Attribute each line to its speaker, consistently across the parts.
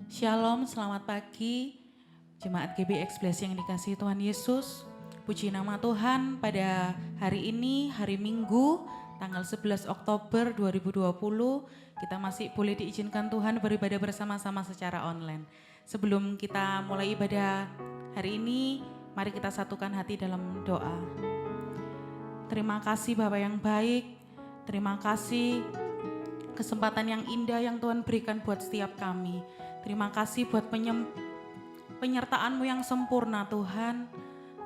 Speaker 1: Shalom, selamat pagi. Jemaat GBX Blessing yang dikasihi Tuhan Yesus. Puji nama Tuhan, pada hari ini, hari Minggu, tanggal 11 Oktober 2020, kita masih boleh diizinkan Tuhan beribadah bersama-sama secara online. Sebelum kita mulai ibadah hari ini, mari kita satukan hati dalam doa. Terima kasih Bapa yang baik, terima kasih kesempatan yang indah yang Tuhan berikan buat setiap kami. Terima kasih buat penyertaan-Mu yang sempurna Tuhan.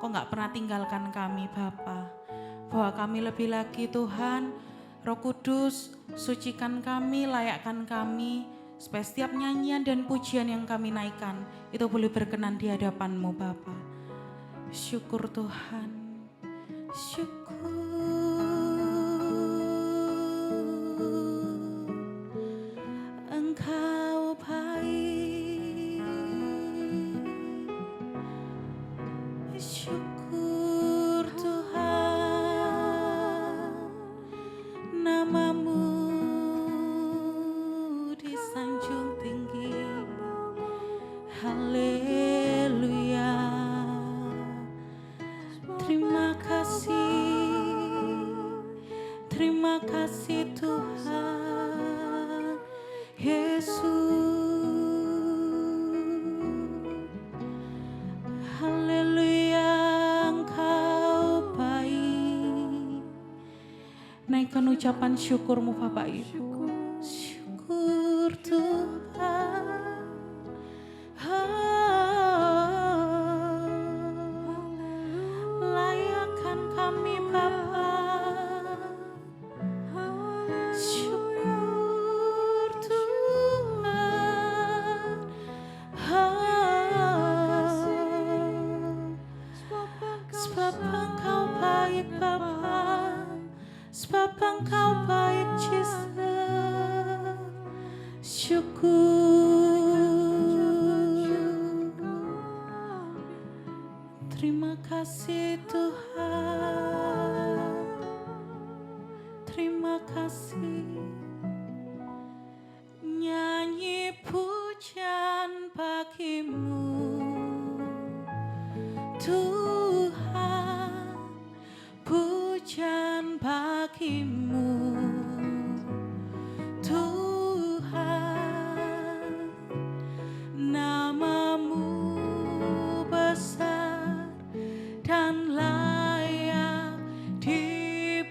Speaker 1: Kau gak pernah tinggalkan kami Bapa. Bahwa kami lebih lagi Tuhan, Roh Kudus sucikan kami, layakkan kami, supaya setiap nyanyian dan pujian yang kami naikkan itu boleh berkenan di hadapan-Mu Bapa. Syukur Tuhan, syukur. Engkau baik, syukur Tuhan, nama-Mu disanjung tinggi, haleluya. Terima kasih Tuhan Yesus. Haleluya, Engkau baik. Naikkan ucapan syukur-Mu Bapak Ibu. Syukur Tuhan. Layakkan kami Bapa. Syukur Tuhan. Sebab Engkau baik Bapa, sebab Engkau baik Jesus. Syukur. Terima kasih Tuhan, terima kasih. Nyanyi pujian bagi-Mu Tuhan, pujian bagi-Mu Tuhan. Nama-Mu besar dan layak dipuji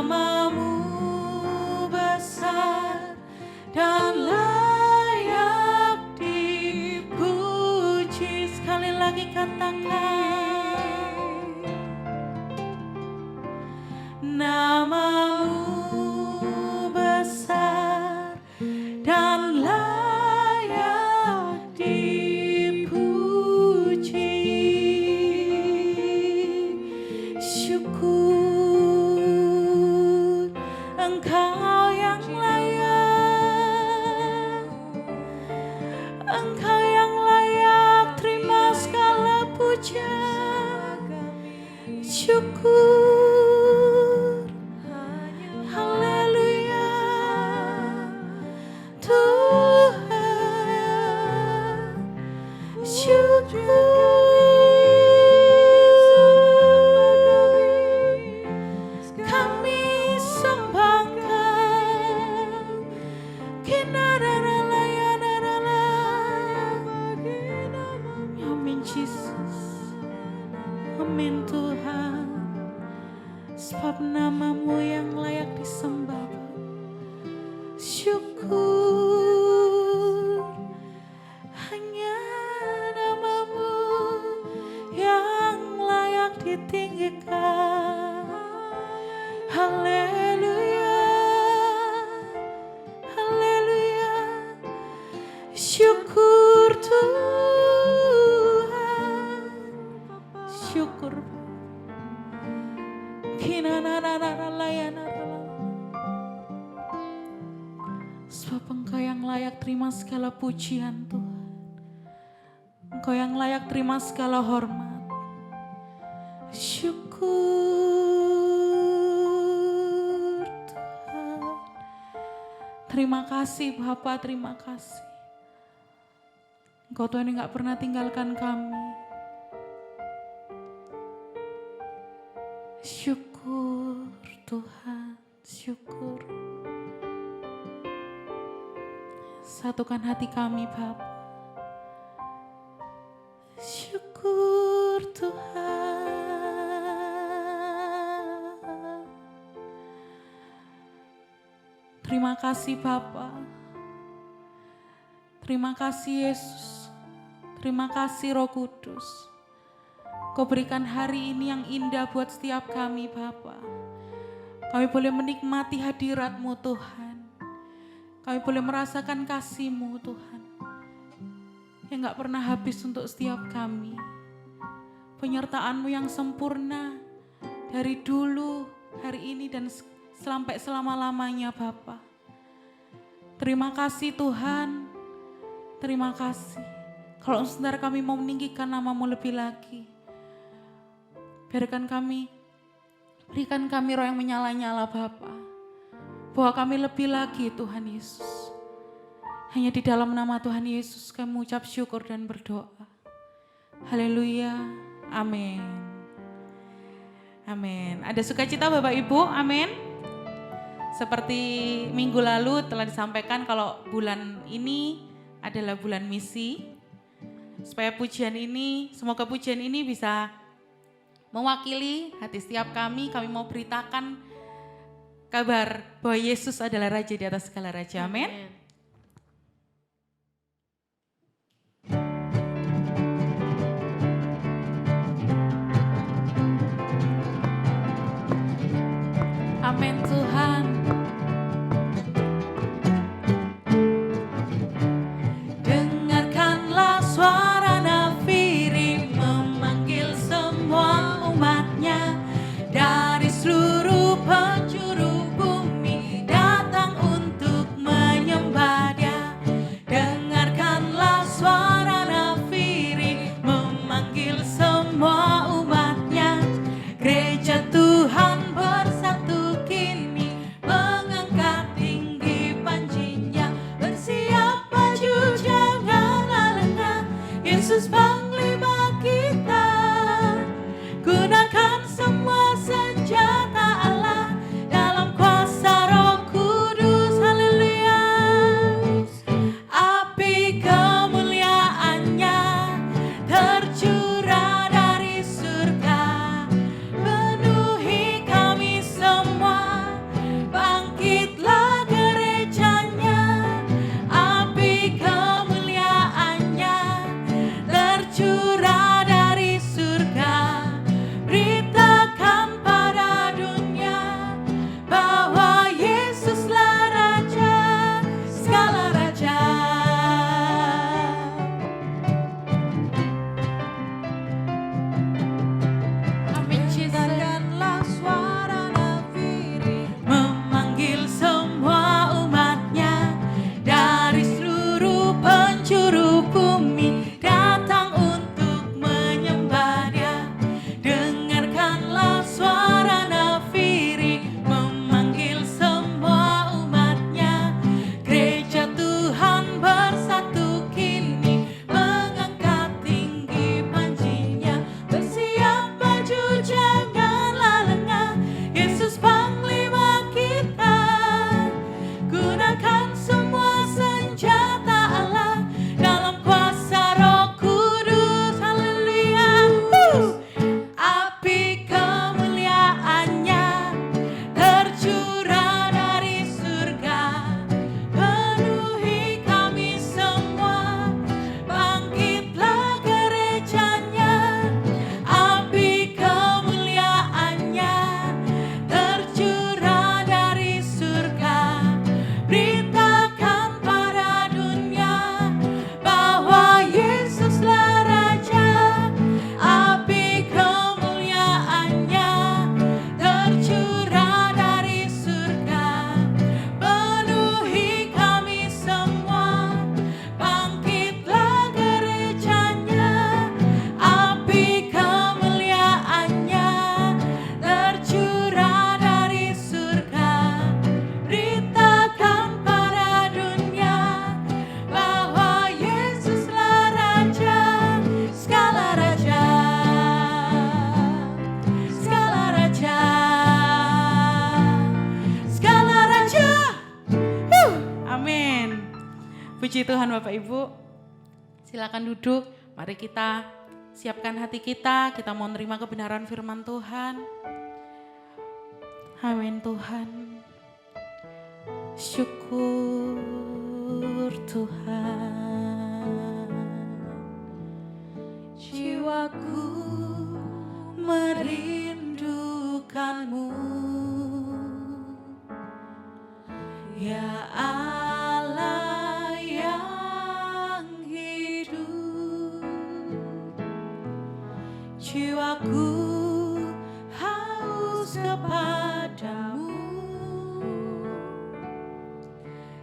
Speaker 1: Namamu besar dan layak dipuji. Sekali lagi katakan, Namamu besar dan layak dipuji. Syukur Engkau yang layak, Engkau yang layak terima segala pujian. Syukur, haleluya, Tuhan. Syukur kami sembah Kau. Amin Jesus, amin Tuhan. Sebab namamu yang layak disembah. Syukur hanya namamu yang layak ditinggikan. Haleluya, haleluya. Syukur Tuhan, syukur. Sebab Engkau yang layak terima segala pujian Tuhan. Engkau yang layak terima segala hormat. Syukur Tuhan. Terima kasih Bapa, terima kasih. Engkau Tuhan yang gak pernah tinggalkan kami. Syukur Tuhan, syukur. Satukan hati kami Bapa. Syukur Tuhan. Terima kasih Bapa. Terima kasih Yesus. Terima kasih Roh Kudus. Kau berikan hari ini yang indah buat setiap kami Bapa. Kami boleh menikmati hadirat-Mu Tuhan. Kami boleh merasakan kasih-Mu Tuhan. Yang gak pernah habis untuk setiap kami. Penyertaan-Mu yang sempurna dari dulu, hari ini dan sampai selama-lamanya Bapa. Terima kasih Tuhan. Terima kasih. Kalau sebentar kami mau meninggikan nama-Mu lebih lagi. Biarkan kami, berikan kami roh yang menyala-nyala Bapa. Bahwa kami lebih lagi Tuhan Yesus. Hanya di dalam nama Tuhan Yesus kami mengucap syukur dan berdoa. Haleluya, amin. Amin. Ada sukacita Bapak Ibu, amin. Seperti minggu lalu telah disampaikan kalau bulan ini adalah bulan misi. Supaya pujian ini, semoga pujian ini bisa mewakili hati setiap kami mau beritakan kabar bahwa Yesus adalah Raja di atas segala raja. Amin. Amin Tuhan. Dengarkanlah suara nafiri memanggil semua umatnya dari seluruh penjuru bumi datang untuk menyembah. Puji Tuhan Bapak Ibu. Silakan duduk. Mari kita siapkan hati kita. Kita mau menerima kebenaran firman Tuhan. Amin Tuhan. Syukur Tuhan. Jiwaku merindukanmu, ya Allah yang hidup. Jiwaku haus kepadamu,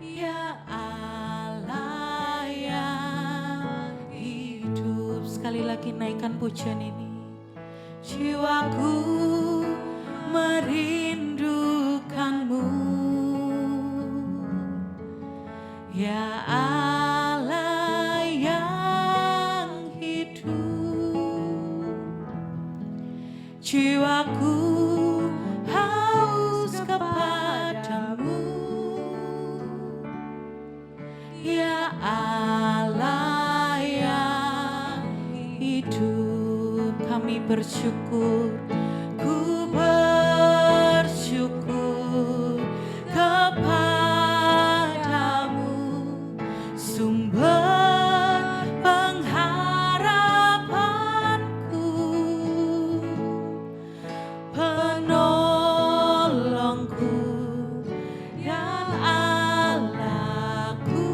Speaker 1: ya Allah yang hidup. Sekali lagi naikkan pujian ini. Jiwaku merindukanmu, ya Allah yang hidup. Jiwaku haus kepadamu, ya Allah yang hidup. Kami bersyukur, ku bersyukur kepadamu, sumber pengharapanku, penolongku dan Allahku,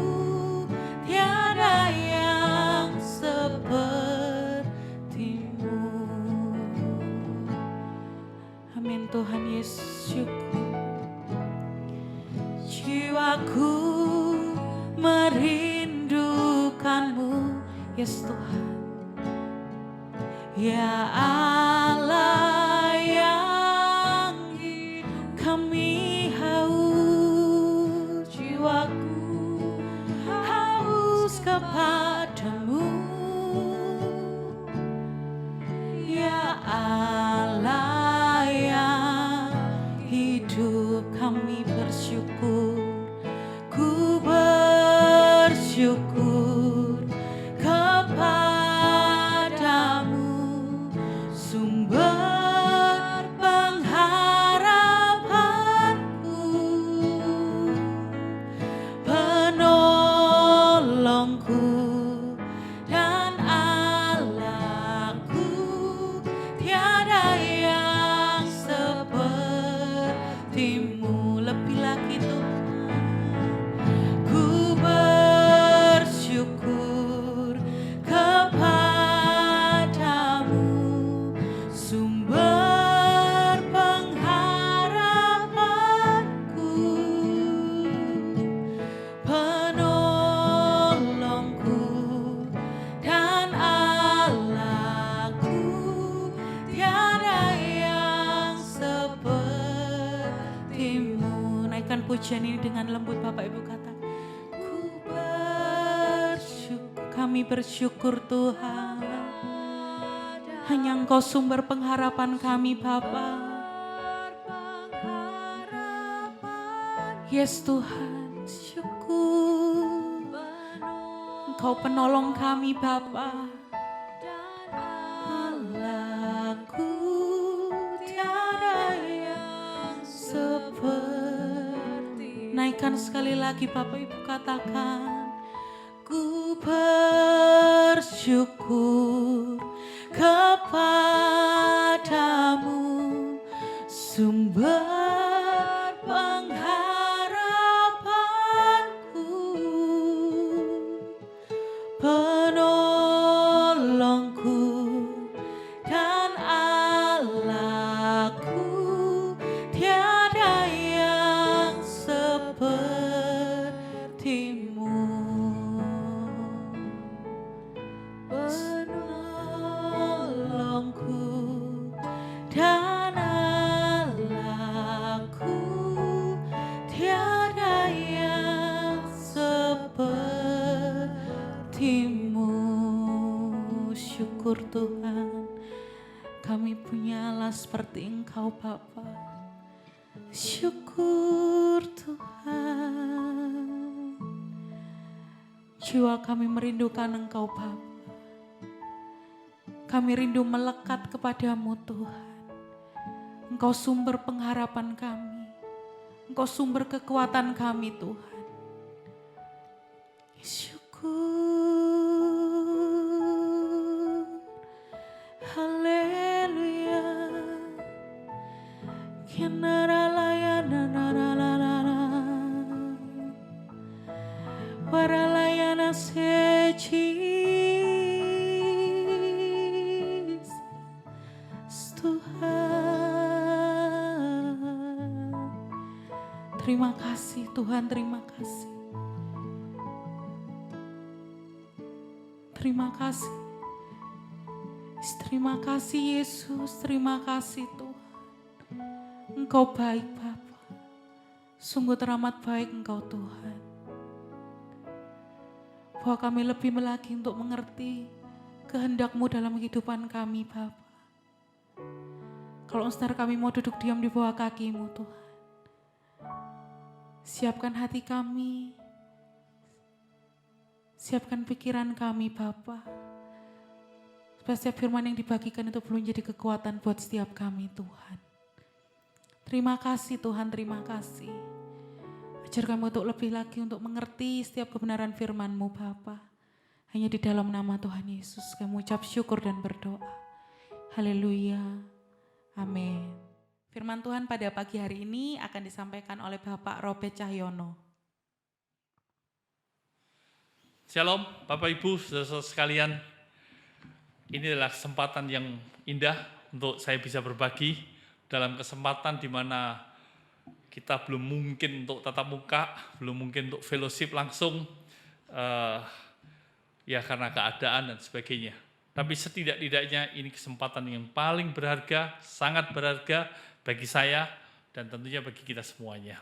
Speaker 1: tiada yang sepertimu. Amin Tuhan Yesus, syukur. Jiwaku merindukanmu, yes Tuhan, ya Allah yang hidup. Kami haus, jiwaku haus kepadamu, ya Allah yang hidup. Kami bersyukur, ku bersyukur kepadamu, sumber pengharapanku, penolongku dan Allahku, tiada yang sepertimu. Lebih lagi Tuhan, ku bersyukur kepadamu, sumber pengharapanku, penolongku dan Allahku, tiada yang sepertimu. Naikkan pujian ini dengan lembut Bapak Ibu, kata ku bersyukur. Kami bersyukur Tuhan, hanya Engkau sumber pengharapan kami Bapa. Yes Tuhan, syukur Engkau penolong kami Bapa. Allahku, tiada yang seperti. Naikkan sekali lagi Bapak Ibu, katakan ku bersyukur kepadamu, sumber pengharapanku, penolongku dan Allahku, tiada yang sepertimu. Penolongku dan Allahku, tiada yang sepertimu. Syukur Tuhan, kami punya Allah seperti Engkau Bapa. Syukur Tuhan, Jiwa kami merindukan Engkau Bapa. Kami rindu melekat kepadamu Tuhan. Engkau sumber pengharapan kami. Engkau sumber kekuatan kami Tuhan. Syukur. Haleluya. Waralayana sejis Tuhan. Terima kasih Tuhan, terima kasih. Terima kasih. Terima kasih Yesus, terima kasih Tuhan. Engkau baik Bapa. Sungguh teramat baik Engkau Tuhan. Bahwa kami lebih lagi untuk mengerti kehendak-Mu dalam kehidupan kami Bapa. Kalau saudara kami mau duduk diam di bawah kaki-Mu Tuhan. Siapkan hati kami. Siapkan pikiran kami Bapa. Supaya setiap firman yang dibagikan itu belum jadi kekuatan buat setiap kami Tuhan. Terima kasih Tuhan, terima kasih. Ajar kami untuk lebih lagi untuk mengerti setiap kebenaran firman-Mu Bapa. Hanya di dalam nama Tuhan Yesus kami ucap syukur dan berdoa. Haleluya. Amin. Firman Tuhan pada pagi hari ini akan disampaikan oleh Bapak Robert Cahyono.
Speaker 2: Shalom Bapak Ibu, saudara-saudara sekalian. Ini adalah kesempatan yang indah untuk saya bisa berbagi dalam kesempatan di mana kita belum mungkin untuk tatap muka, belum mungkin untuk fellowship langsung, ya karena keadaan dan sebagainya. Tapi setidak-tidaknya ini kesempatan yang paling berharga, sangat berharga bagi saya dan tentunya bagi kita semuanya.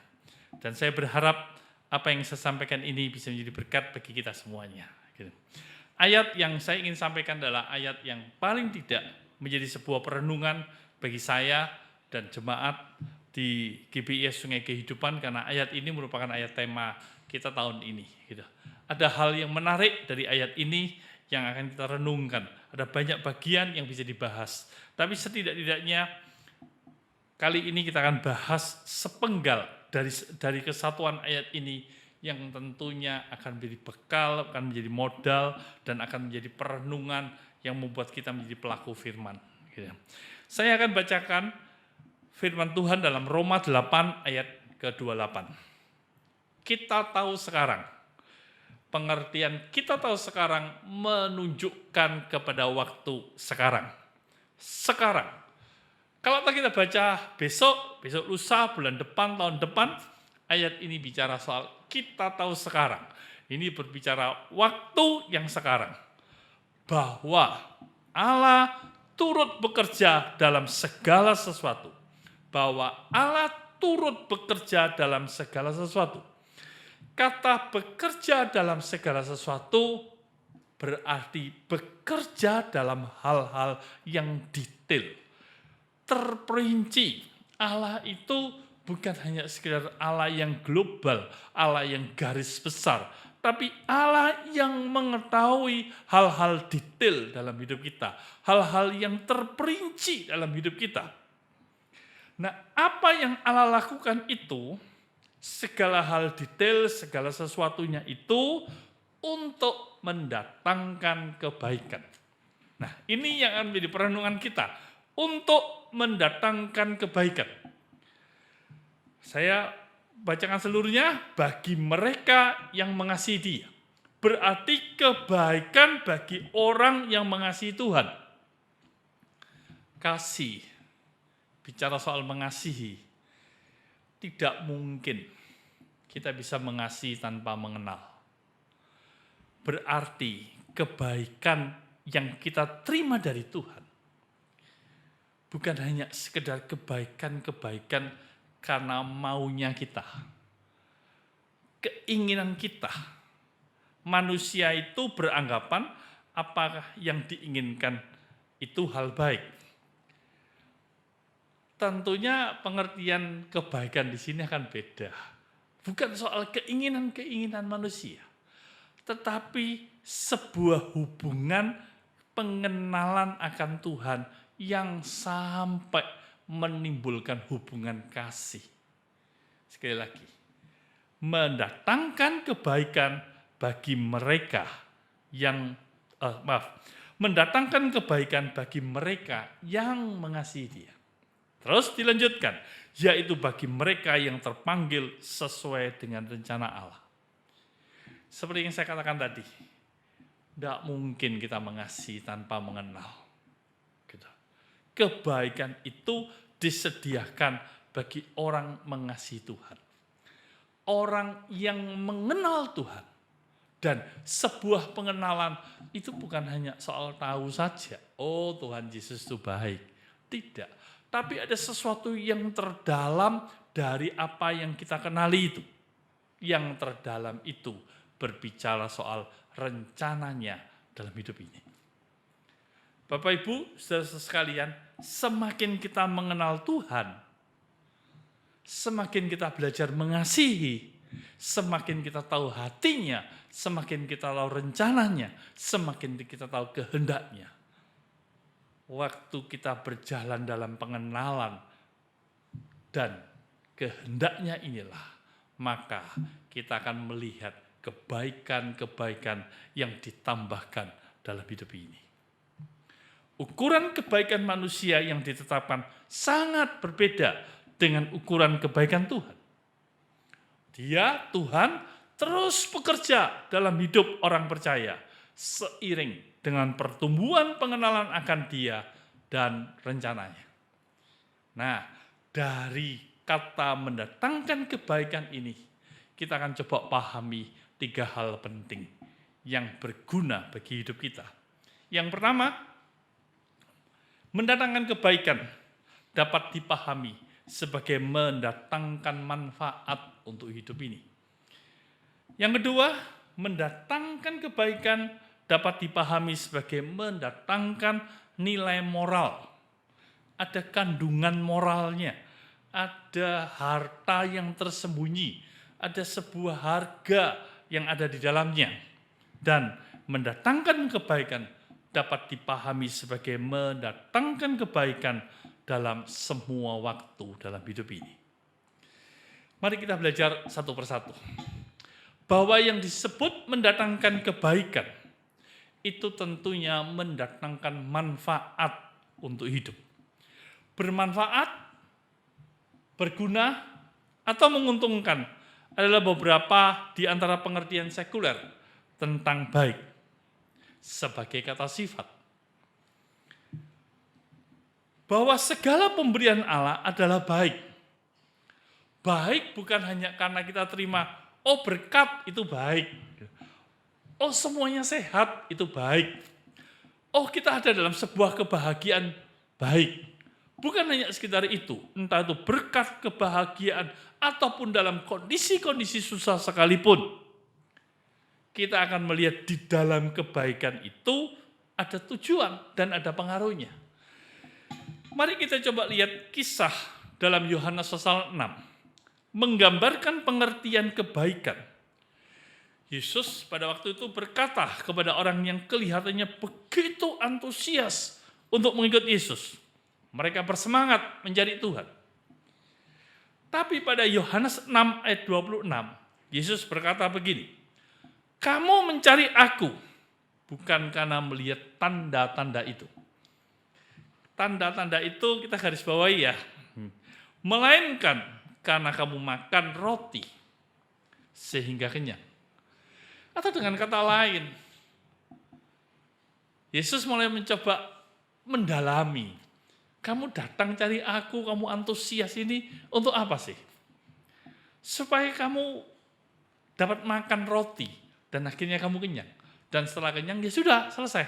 Speaker 2: Dan saya berharap apa yang saya sampaikan ini bisa menjadi berkat bagi kita semuanya. Ayat yang saya ingin sampaikan adalah ayat yang paling tidak menjadi sebuah perenungan bagi saya dan jemaat di GBIS Sungai Kehidupan, karena ayat ini merupakan ayat tema kita tahun ini. Ada hal yang menarik dari ayat ini yang akan kita renungkan. Ada banyak bagian yang bisa dibahas. Tapi setidak-tidaknya kali ini kita akan bahas sepenggal dari kesatuan ayat ini yang tentunya akan menjadi bekal, akan menjadi modal, dan akan menjadi perenungan yang membuat kita menjadi pelaku firman. Saya akan bacakan firman Tuhan dalam Roma 8 ayat ke-28. Kita tahu sekarang, pengertian kita tahu sekarang menunjukkan kepada waktu sekarang. Sekarang. Kalau kita baca besok lusa, bulan depan, tahun depan, ayat ini bicara soal kita tahu sekarang. Ini berbicara waktu yang sekarang. Bahwa Allah turut bekerja dalam segala sesuatu. Bahwa Allah turut bekerja dalam segala sesuatu. Kata bekerja dalam segala sesuatu berarti bekerja dalam hal-hal yang detail, terperinci. Allah itu bukan hanya sekedar Allah yang global, Allah yang garis besar, tapi Allah yang mengetahui hal-hal detail dalam hidup kita, hal-hal yang terperinci dalam hidup kita. Nah, apa yang Allah lakukan itu, segala hal detail, segala sesuatunya itu untuk mendatangkan kebaikan. Nah, ini yang akan menjadi perenungan kita, untuk mendatangkan kebaikan. Saya bacakan seluruhnya, bagi mereka yang mengasihi Dia. Berarti kebaikan bagi orang yang mengasihi Tuhan. Kasih, bicara soal mengasihi, tidak mungkin kita bisa mengasihi tanpa mengenal. Berarti kebaikan yang kita terima dari Tuhan bukan hanya sekedar kebaikan-kebaikan karena maunya kita, keinginan kita. Manusia itu beranggapan apakah yang diinginkan itu hal baik. Tentunya pengertian kebaikan di sini akan beda. Bukan soal keinginan-keinginan manusia, tetapi sebuah hubungan pengenalan akan Tuhan yang sampai menimbulkan hubungan kasih. Sekali lagi, mendatangkan kebaikan bagi mereka mendatangkan kebaikan bagi mereka yang mengasihi Dia. Terus dilanjutkan, yaitu bagi mereka yang terpanggil sesuai dengan rencana Allah. Seperti yang saya katakan tadi, tidak mungkin kita mengasihi tanpa mengenal. Gitu. Kebaikan itu disediakan bagi orang mengasihi Tuhan. Orang yang mengenal Tuhan. Dan sebuah pengenalan itu bukan hanya soal tahu saja. Oh, Tuhan Yesus itu baik. Tidak. Tapi ada sesuatu yang terdalam dari apa yang kita kenali itu. Yang terdalam itu berbicara soal rencananya dalam hidup ini. Bapak Ibu, saudara sekalian, semakin kita mengenal Tuhan, semakin kita belajar mengasihi, semakin kita tahu hatinya, semakin kita tahu rencananya, semakin kita tahu kehendaknya. Waktu kita berjalan dalam pengenalan dan kehendaknya inilah, maka kita akan melihat kebaikan-kebaikan yang ditambahkan dalam hidup ini. Ukuran kebaikan manusia yang ditetapkan sangat berbeda dengan ukuran kebaikan Tuhan. Tuhan terus bekerja dalam hidup orang percaya seiring dengan pertumbuhan pengenalan akan Dia dan rencananya. Nah, dari kata mendatangkan kebaikan ini, kita akan coba pahami 3 hal penting yang berguna bagi hidup kita. Yang pertama, mendatangkan kebaikan dapat dipahami sebagai mendatangkan manfaat untuk hidup ini. Yang kedua, mendatangkan kebaikan dapat dipahami sebagai mendatangkan nilai moral. Ada kandungan moralnya, ada harta yang tersembunyi, ada sebuah harga yang ada di dalamnya. Dan mendatangkan kebaikan dapat dipahami sebagai mendatangkan kebaikan dalam semua waktu dalam hidup ini. Mari kita belajar satu persatu. Bahwa yang disebut mendatangkan kebaikan, itu tentunya mendatangkan manfaat untuk hidup. Bermanfaat, berguna, atau menguntungkan adalah beberapa di antara pengertian sekuler tentang baik sebagai kata sifat. Bahwa segala pemberian Allah adalah baik. Baik bukan hanya karena kita terima, oh berkat itu baik. Oh semuanya sehat itu baik. Oh kita ada dalam sebuah kebahagiaan baik. Bukan hanya sekitar itu, entah itu berkat kebahagiaan ataupun dalam kondisi-kondisi susah sekalipun. Kita akan melihat di dalam kebaikan itu ada tujuan dan ada pengaruhnya. Mari kita coba lihat kisah dalam Yohanes pasal 6. Menggambarkan pengertian kebaikan. Yesus pada waktu itu berkata kepada orang yang kelihatannya begitu antusias untuk mengikut Yesus. Mereka bersemangat mencari Tuhan. Tapi pada Yohanes 6 ayat 26, Yesus berkata begini, kamu mencari aku bukan karena melihat tanda-tanda itu. Tanda-tanda itu kita garis bawahi ya. Melainkan karena kamu makan roti sehingga kenyang. Atau dengan kata lain, Yesus mulai mencoba mendalami. Kamu datang cari aku, kamu antusias ini untuk apa sih? Supaya kamu dapat makan roti dan akhirnya kamu kenyang. Dan setelah kenyang ya sudah selesai.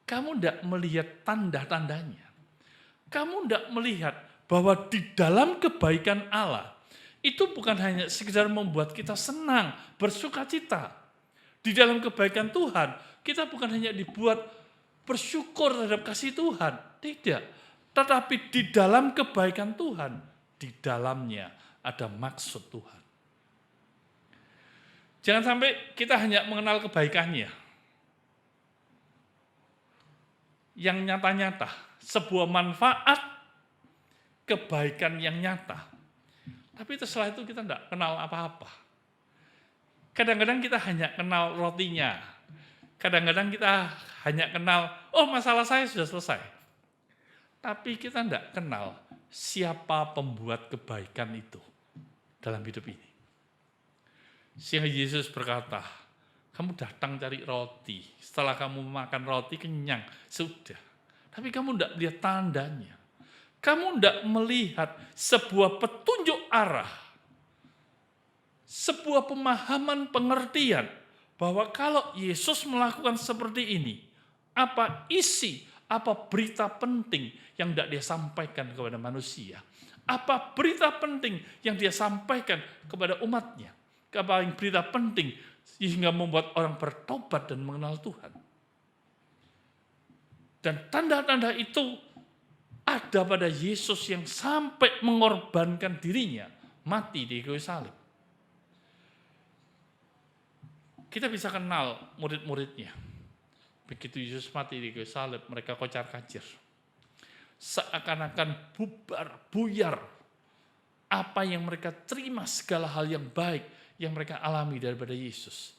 Speaker 2: Kamu tidak melihat tanda-tandanya. Kamu tidak melihat bahwa di dalam kebaikan Allah itu bukan hanya sekedar membuat kita senang, bersukacita. Di dalam kebaikan Tuhan, kita bukan hanya dibuat bersyukur terhadap kasih Tuhan. Tidak. Tetapi di dalam kebaikan Tuhan, di dalamnya ada maksud Tuhan. Jangan sampai kita hanya mengenal kebaikannya. Yang nyata-nyata, sebuah manfaat, kebaikan yang nyata. Tapi setelah itu kita tidak kenal apa-apa. Kadang-kadang kita hanya kenal rotinya. Kadang-kadang kita hanya kenal, oh masalah saya sudah selesai. Tapi kita tidak kenal siapa pembuat kebaikan itu dalam hidup ini. Sehingga Yesus berkata, kamu datang cari roti, setelah kamu makan roti kenyang, sudah. Tapi kamu tidak lihat tandanya. Kamu tidak melihat sebuah petunjuk arah, sebuah pemahaman pengertian, bahwa kalau Yesus melakukan seperti ini, apa isi, apa berita penting yang tidak dia sampaikan kepada manusia. Apa berita penting yang dia sampaikan kepada umatnya. Apa yang berita penting sehingga membuat orang bertobat dan mengenal Tuhan. Dan tanda-tanda itu ada pada Yesus yang sampai mengorbankan dirinya, mati di kayu salib. Kita bisa kenal murid-muridnya. Begitu Yesus mati di kayu salib, mereka kocar-kacir. Seakan-akan bubar, buyar. Apa yang mereka terima, segala hal yang baik yang mereka alami daripada Yesus.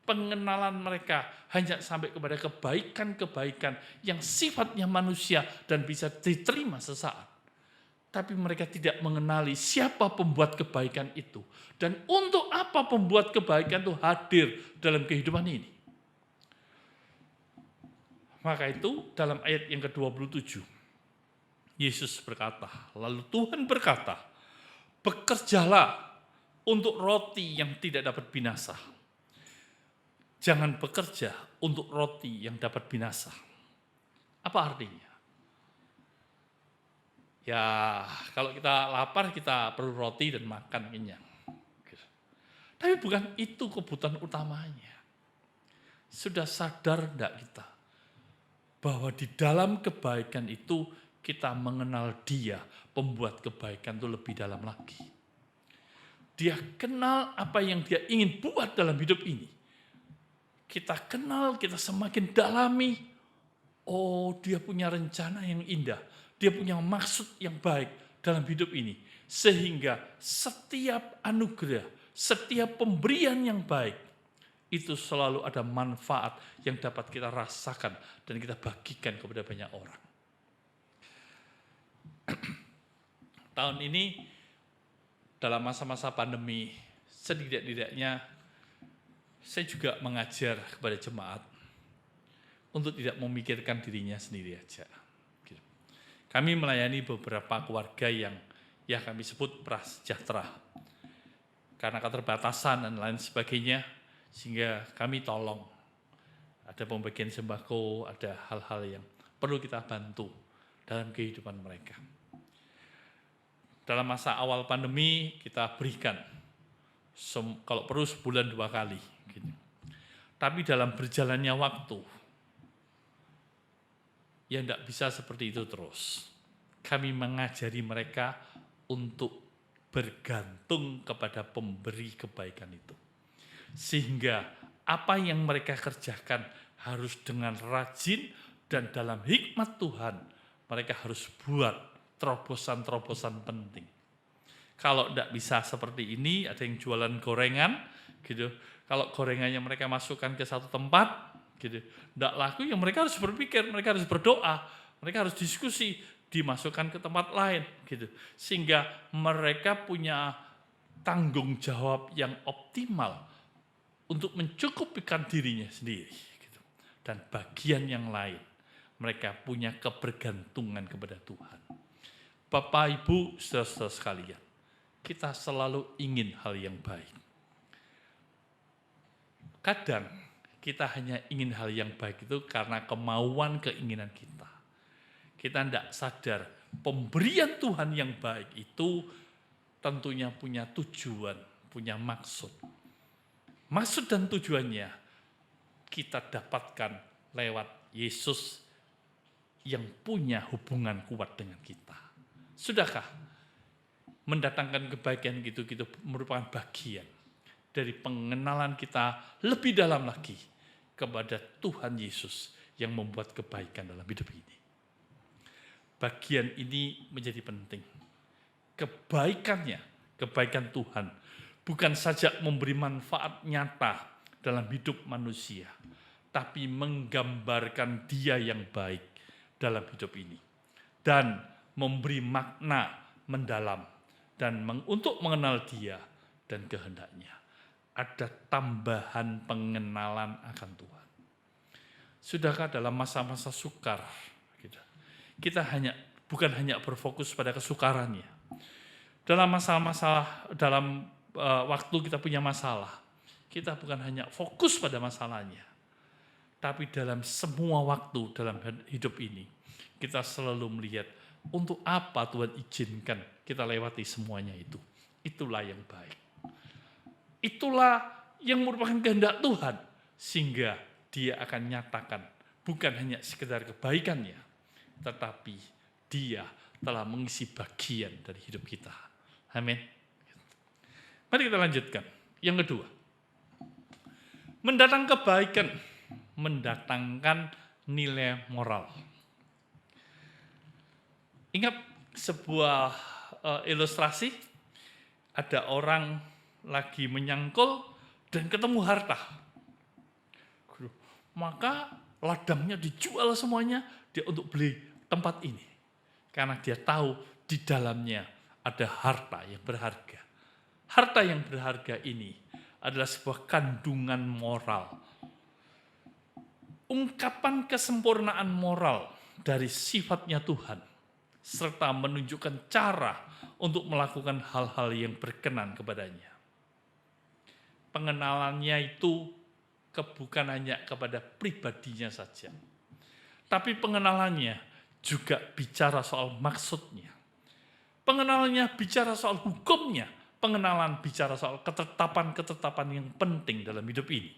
Speaker 2: Pengenalan mereka hanya sampai kepada kebaikan-kebaikan yang sifatnya manusia dan bisa diterima sesaat. Tapi mereka tidak mengenali siapa pembuat kebaikan itu. Dan untuk apa pembuat kebaikan itu hadir dalam kehidupan ini. Maka itu dalam ayat yang ke-27, Yesus berkata, lalu Tuhan berkata, bekerjalah untuk roti yang tidak dapat binasa. Jangan bekerja untuk roti yang dapat binasa. Apa artinya? Ya, kalau kita lapar, kita perlu roti dan makan kenyang. Tapi bukan itu kebutuhan utamanya. Sudah sadar enggak kita? Bahwa di dalam kebaikan itu kita mengenal Dia, pembuat kebaikan itu lebih dalam lagi. Dia kenal apa yang Dia ingin buat dalam hidup ini. Kita kenal, kita semakin dalami. Oh, Dia punya rencana yang indah. Dia punya maksud yang baik dalam hidup ini. Sehingga setiap anugerah, setiap pemberian yang baik, itu selalu ada manfaat yang dapat kita rasakan dan kita bagikan kepada banyak orang. Tahun ini, dalam masa-masa pandemi, setidak-tidaknya saya juga mengajar kepada jemaat untuk tidak memikirkan dirinya sendiri aja. Kami melayani beberapa keluarga yang ya kami sebut prasejahtera. Karena keterbatasan dan lain sebagainya, sehingga kami tolong. Ada pembagian sembako, ada hal-hal yang perlu kita bantu dalam kehidupan mereka. Dalam masa awal pandemi kita berikan, kalau perlu sebulan 2 kali. Gitu. Tapi dalam berjalannya waktu, ya tidak bisa seperti itu terus. Kami mengajari mereka untuk bergantung kepada pemberi kebaikan itu. Sehingga apa yang mereka kerjakan harus dengan rajin dan dalam hikmat Tuhan, mereka harus buat terobosan-terobosan penting. Kalau tidak bisa seperti ini, ada yang jualan gorengan, gitu. Kalau gorengannya mereka masukkan ke satu tempat, gitu, tidak laku, ya mereka harus berpikir, mereka harus berdoa, mereka harus diskusi, dimasukkan ke tempat lain, gitu. Sehingga mereka punya tanggung jawab yang optimal untuk mencukupikan dirinya sendiri, gitu. Dan bagian yang lain, mereka punya kebergantungan kepada Tuhan. Bapak, Ibu, saudara-saudara sekalian, kita selalu ingin hal yang baik. Kadang kita hanya ingin hal yang baik itu karena kemauan keinginan kita. Kita tidak sadar pemberian Tuhan yang baik itu tentunya punya tujuan, punya maksud. Maksud dan tujuannya kita dapatkan lewat Yesus yang punya hubungan kuat dengan kita. Sudahkah mendatangkan kebaikan gitu merupakan bagian dari pengenalan kita lebih dalam lagi kepada Tuhan Yesus yang membuat kebaikan dalam hidup ini. Bagian ini menjadi penting. Kebaikannya, kebaikan Tuhan, bukan saja memberi manfaat nyata dalam hidup manusia, tapi menggambarkan Dia yang baik dalam hidup ini. Dan memberi makna mendalam. Dan untuk mengenal Dia dan kehendaknya. Ada tambahan pengenalan akan Tuhan. Sudahkah dalam masa-masa sukar, kita bukan hanya berfokus pada kesukarannya. Dalam waktu kita punya masalah, kita bukan hanya fokus pada masalahnya, tapi dalam semua waktu dalam hidup ini, kita selalu melihat untuk apa Tuhan izinkan kita lewati semuanya itu. Itulah yang baik. Itulah yang merupakan kehendak Tuhan, sehingga Dia akan nyatakan bukan hanya sekedar kebaikannya, tetapi Dia telah mengisi bagian dari hidup kita. Amin. Mari kita lanjutkan. Yang kedua, mendatang kebaikan, mendatangkan nilai moral. Ingat sebuah ilustrasi, ada orang lagi menyangkul dan ketemu harta. Maka ladangnya dijual semuanya dia untuk beli tempat ini. Karena dia tahu di dalamnya ada harta yang berharga. Harta yang berharga ini adalah sebuah kandungan moral. Ungkapan kesempurnaan moral dari sifatnya Tuhan, serta menunjukkan cara untuk melakukan hal-hal yang berkenan kepadanya. Pengenalannya itu bukan hanya kepada pribadinya saja, tapi pengenalannya juga bicara soal maksudnya. Pengenalannya bicara soal hukumnya, pengenalan bicara soal ketetapan-ketetapan yang penting dalam hidup ini.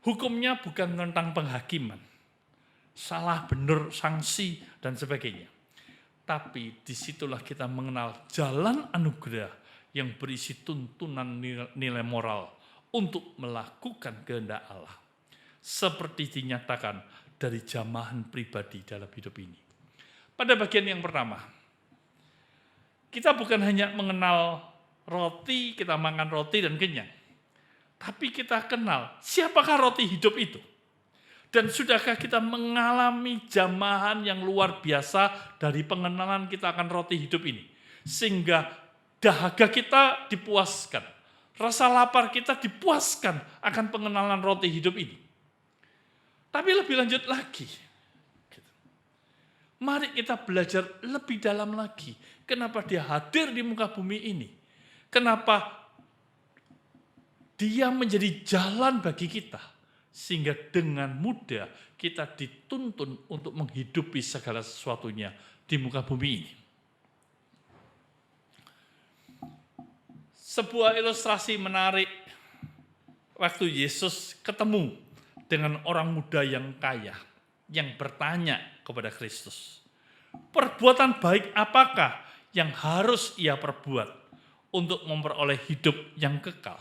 Speaker 2: Hukumnya bukan tentang penghakiman, salah benar, sanksi, dan sebagainya. Tapi disitulah kita mengenal jalan anugerah yang berisi tuntunan nilai moral untuk melakukan kehendak Allah. Seperti dinyatakan dari jamahan pribadi dalam hidup ini. Pada bagian yang pertama, kita bukan hanya mengenal roti, kita makan roti dan kenyang. Tapi kita kenal siapakah roti hidup itu. Dan sudahkah kita mengalami jamahan yang luar biasa dari pengenalan kita akan roti hidup ini. Sehingga dahaga kita dipuaskan. Rasa lapar kita dipuaskan akan pengenalan roti hidup ini. Tapi lebih lanjut lagi. Mari kita belajar lebih dalam lagi. Kenapa Dia hadir di muka bumi ini? Kenapa Dia menjadi jalan bagi kita? Sehingga dengan mudah kita dituntun untuk menghidupi segala sesuatunya di muka bumi ini. Sebuah ilustrasi menarik waktu Yesus ketemu dengan orang muda yang kaya, yang bertanya kepada Kristus, perbuatan baik apakah yang harus ia perbuat untuk memperoleh hidup yang kekal?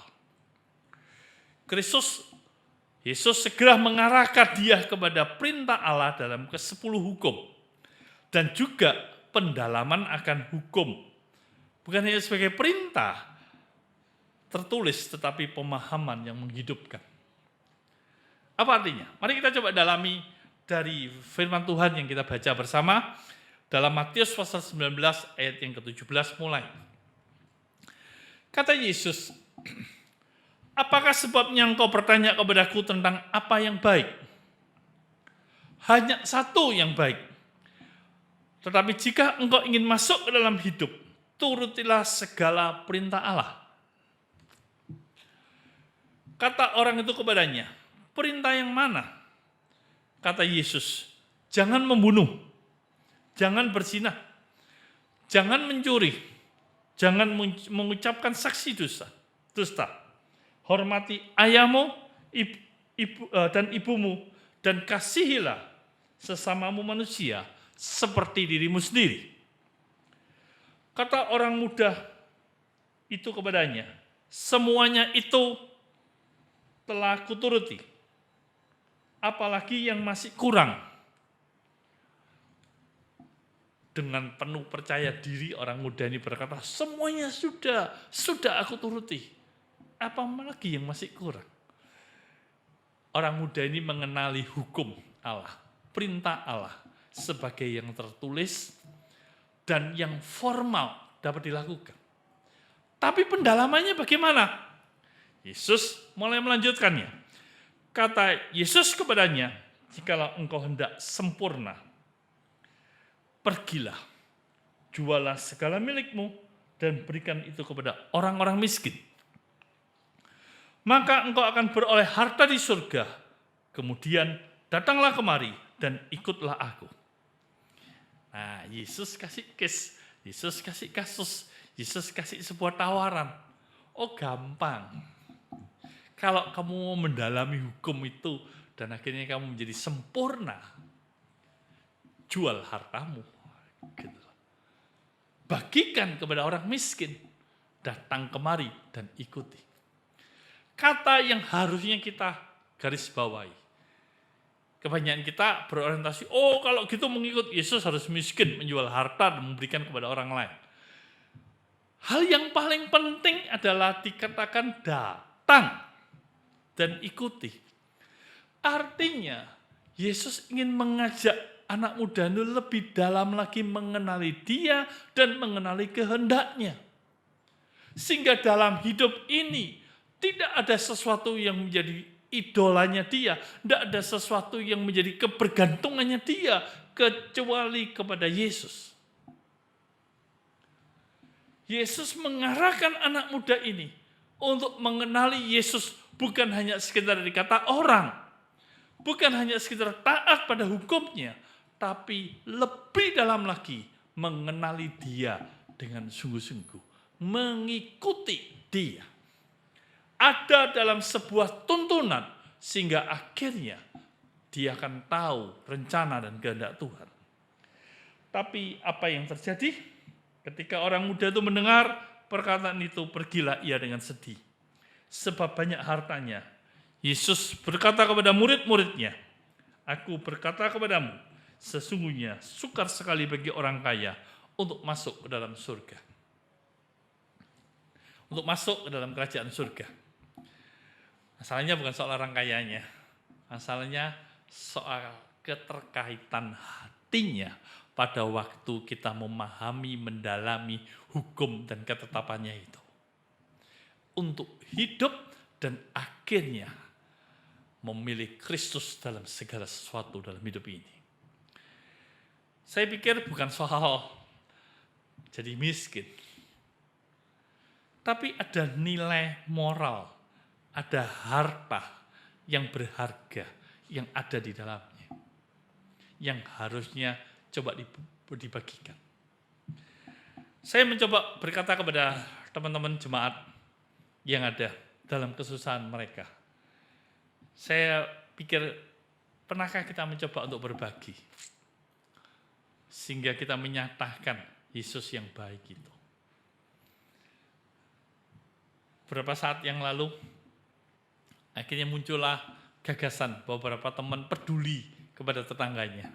Speaker 2: Yesus segera mengarahkan dia kepada perintah Allah dalam ke-10 hukum. Dan juga pendalaman akan hukum. Bukan hanya sebagai perintah tertulis, tetapi pemahaman yang menghidupkan. Apa artinya? Mari kita coba dalami dari firman Tuhan yang kita baca bersama. Dalam Matius pasal 19 ayat yang ke-17 mulai. Kata Yesus, apakah sebabnya engkau bertanya kepadaku tentang apa yang baik? Hanya satu yang baik. Tetapi jika engkau ingin masuk ke dalam hidup, turutilah segala perintah Allah. Kata orang itu kepadanya, perintah yang mana? Kata Yesus, jangan membunuh, jangan berzinah, jangan mencuri, jangan mengucapkan saksi dusta. Hormati ayahmu dan ibumu, dan kasihilah sesamamu manusia seperti dirimu sendiri. Kata orang muda itu kepadanya, semuanya itu telah kuturuti. Apalagi yang masih kurang. Dengan penuh percaya diri orang muda ini berkata, semuanya sudah aku turuti. Apa lagi yang masih kurang? Orang muda ini mengenali hukum Allah, perintah Allah sebagai yang tertulis dan yang formal dapat dilakukan. Tapi pendalamannya bagaimana? Yesus mulai melanjutkannya. Kata Yesus kepadanya, jikalau engkau hendak sempurna, pergilah, jualah segala milikmu, dan berikan itu kepada orang-orang miskin. Maka engkau akan beroleh harta di surga. Kemudian datanglah kemari dan ikutlah aku. Nah, Yesus kasih case, Yesus kasih kasus, Yesus kasih sebuah tawaran. Oh, gampang. Kalau kamu mau mendalami hukum itu dan akhirnya kamu menjadi sempurna, jual hartamu. Gitu. Bagikan kepada orang miskin, datang kemari dan ikuti. Kata yang harusnya kita garis bawahi. Kebanyakan kita berorientasi, oh kalau gitu mengikut Yesus harus miskin, menjual harta dan memberikan kepada orang lain. Hal yang paling penting adalah dikatakan datang dan ikuti. Artinya, Yesus ingin mengajak anak muda itu lebih dalam lagi mengenali dia dan mengenali kehendaknya. Sehingga dalam hidup ini tidak ada sesuatu yang menjadi idolanya dia, tidak ada sesuatu yang menjadi kebergantungannya dia kecuali kepada Yesus. Yesus mengarahkan anak muda ini untuk mengenali Yesus bukan hanya sekedar dikata orang, bukan hanya sekedar taat pada hukumnya, tapi lebih dalam lagi mengenali dia dengan sungguh-sungguh, mengikuti dia. Ada dalam sebuah tuntunan sehingga akhirnya dia akan tahu rencana dan kehendak Tuhan. Tapi apa yang terjadi? Ketika orang muda itu mendengar perkataan itu, pergilah ia dengan sedih. Sebab banyak hartanya. Yesus berkata kepada murid-muridnya, aku berkata kepadamu, sesungguhnya sukar sekali bagi orang kaya untuk masuk ke dalam surga. Untuk masuk ke dalam kerajaan surga. Masalahnya bukan soal orang kayanya. Masalahnya soal keterkaitan hatinya pada waktu kita memahami, mendalami hukum dan ketetapannya itu. Untuk hidup dan akhirnya memilih Kristus dalam segala sesuatu dalam hidup ini. Saya pikir bukan soal jadi miskin. Tapi ada nilai moral, ada harta yang berharga yang ada di dalamnya. Yang harusnya coba dibagikan. Saya mencoba berkata kepada teman-teman jemaat yang ada dalam kesusahan mereka. Saya pikir, pernahkah kita mencoba untuk berbagi? Sehingga kita menyatakan Yesus yang baik itu. Beberapa saat yang lalu, akhirnya muncullah gagasan bahwa beberapa teman peduli kepada tetangganya.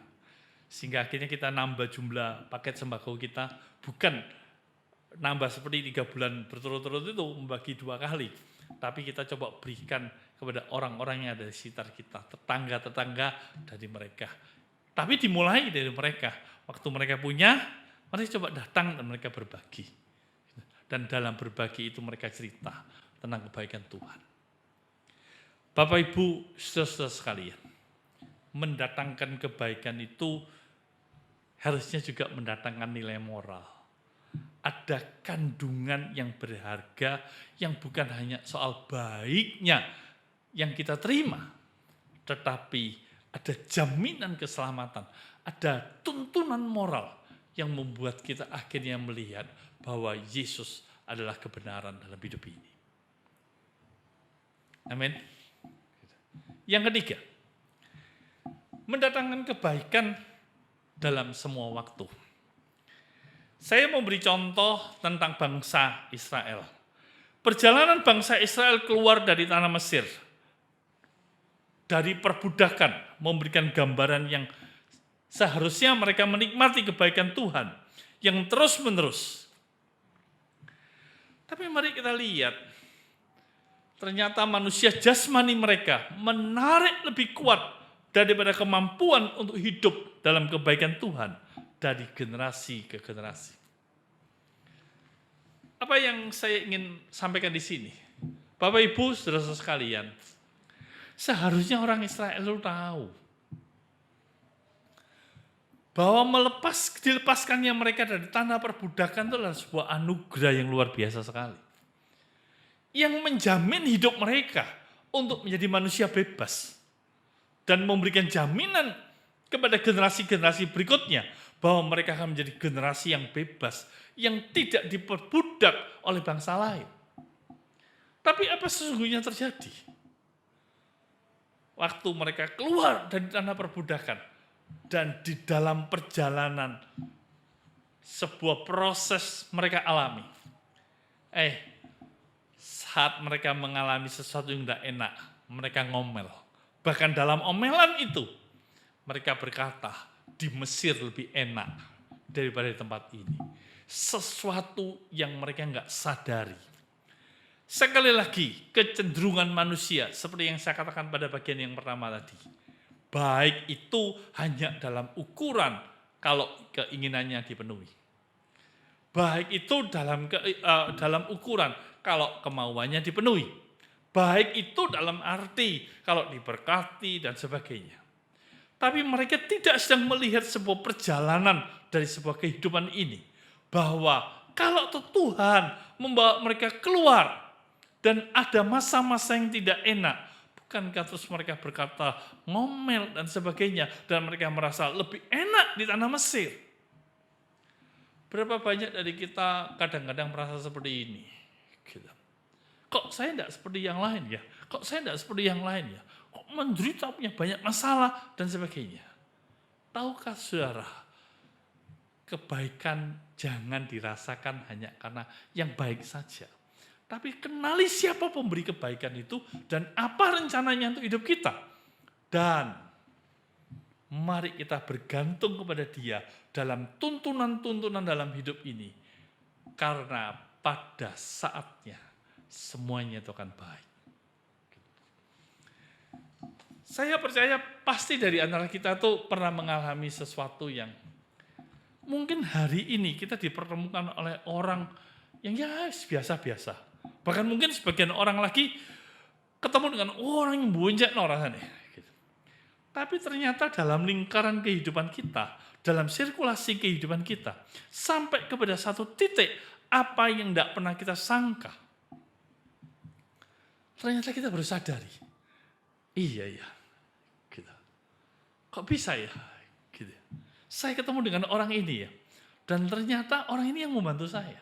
Speaker 2: Sehingga akhirnya kita nambah jumlah paket sembako kita, bukan nambah seperti 3 bulan berturut-turut itu, membagi 2 kali. Tapi kita coba berikan kepada orang-orang yang ada di sekitar kita, tetangga-tetangga dari mereka. Tapi dimulai dari mereka. Waktu mereka punya, mereka coba datang dan mereka berbagi. Dan dalam berbagi itu mereka cerita tentang kebaikan Tuhan. Bapak Ibu, saudara-saudara sekalian, mendatangkan kebaikan itu harusnya juga mendatangkan nilai moral. Ada kandungan yang berharga yang bukan hanya soal baiknya yang kita terima, tetapi ada jaminan keselamatan, ada tuntunan moral yang membuat kita akhirnya melihat bahwa Yesus adalah kebenaran dalam hidup ini. Amin. Yang ketiga, mendatangkan kebaikan dalam semua waktu. Saya mau beri contoh tentang bangsa Israel. Perjalanan bangsa Israel keluar dari tanah Mesir, dari perbudakan, memberikan gambaran yang seharusnya mereka menikmati kebaikan Tuhan yang terus-menerus. Tapi mari kita lihat, ternyata manusia jasmani mereka menarik lebih kuat daripada kemampuan untuk hidup dalam kebaikan Tuhan dari generasi ke generasi. Apa yang saya ingin sampaikan di sini? Bapak Ibu, saudara-saudara sekalian, seharusnya orang Israel itu tahu bahwa dilepaskannya mereka dari tanah perbudakan itu adalah sebuah anugerah yang luar biasa sekali. Yang menjamin hidup mereka untuk menjadi manusia bebas. Dan memberikan jaminan kepada generasi-generasi berikutnya bahwa mereka akan menjadi generasi yang bebas, yang tidak diperbudak oleh bangsa lain. Tapi apa sesungguhnya terjadi? Waktu mereka keluar dari tanah perbudakan dan di dalam perjalanan sebuah proses mereka alami. Saat mereka mengalami sesuatu yang tidak enak, mereka ngomel. Bahkan dalam omelan itu, mereka berkata, di Mesir lebih enak daripada di tempat ini. Sesuatu yang mereka nggak sadari. Sekali lagi, kecenderungan manusia, seperti yang saya katakan pada bagian yang pertama tadi. Baik itu hanya dalam ukuran kalau keinginannya dipenuhi. Baik itu dalam ukuran kalau kemauannya dipenuhi. Baik itu dalam arti kalau diberkati dan sebagainya. Tapi mereka tidak sedang melihat sebuah perjalanan dari sebuah kehidupan ini. Bahwa kalau Tuhan membawa mereka keluar dan ada masa-masa yang tidak enak, bukankah terus mereka berkata ngomel dan sebagainya, dan mereka merasa lebih enak di tanah Mesir. Berapa banyak dari kita kadang-kadang merasa seperti ini? Gitu. Kok saya tidak seperti yang lain ya? Kok saya tidak seperti yang lain ya? Kok menderita punya banyak masalah dan sebagainya? Tahukah saudara, kebaikan jangan dirasakan hanya karena yang baik saja. Tapi kenali siapa pemberi kebaikan itu dan apa rencananya untuk hidup kita. Dan mari kita bergantung kepada Dia dalam tuntunan-tuntunan dalam hidup ini. Karena pada saatnya semuanya itu akan baik. Saya percaya pasti dari antara kita tuh pernah mengalami sesuatu yang mungkin hari ini kita dipertemukan oleh orang yang ya biasa-biasa. Bahkan mungkin sebagian orang lagi ketemu dengan orang yang buncek rasanya. Gitu. Tapi ternyata dalam lingkaran kehidupan kita, dalam sirkulasi kehidupan kita, sampai kepada satu titik apa yang tidak pernah kita sangka. Ternyata kita baru sadari. Iya. Gitu. Kok bisa ya? Gitu. Saya ketemu dengan orang ini ya. Dan ternyata orang ini yang membantu saya.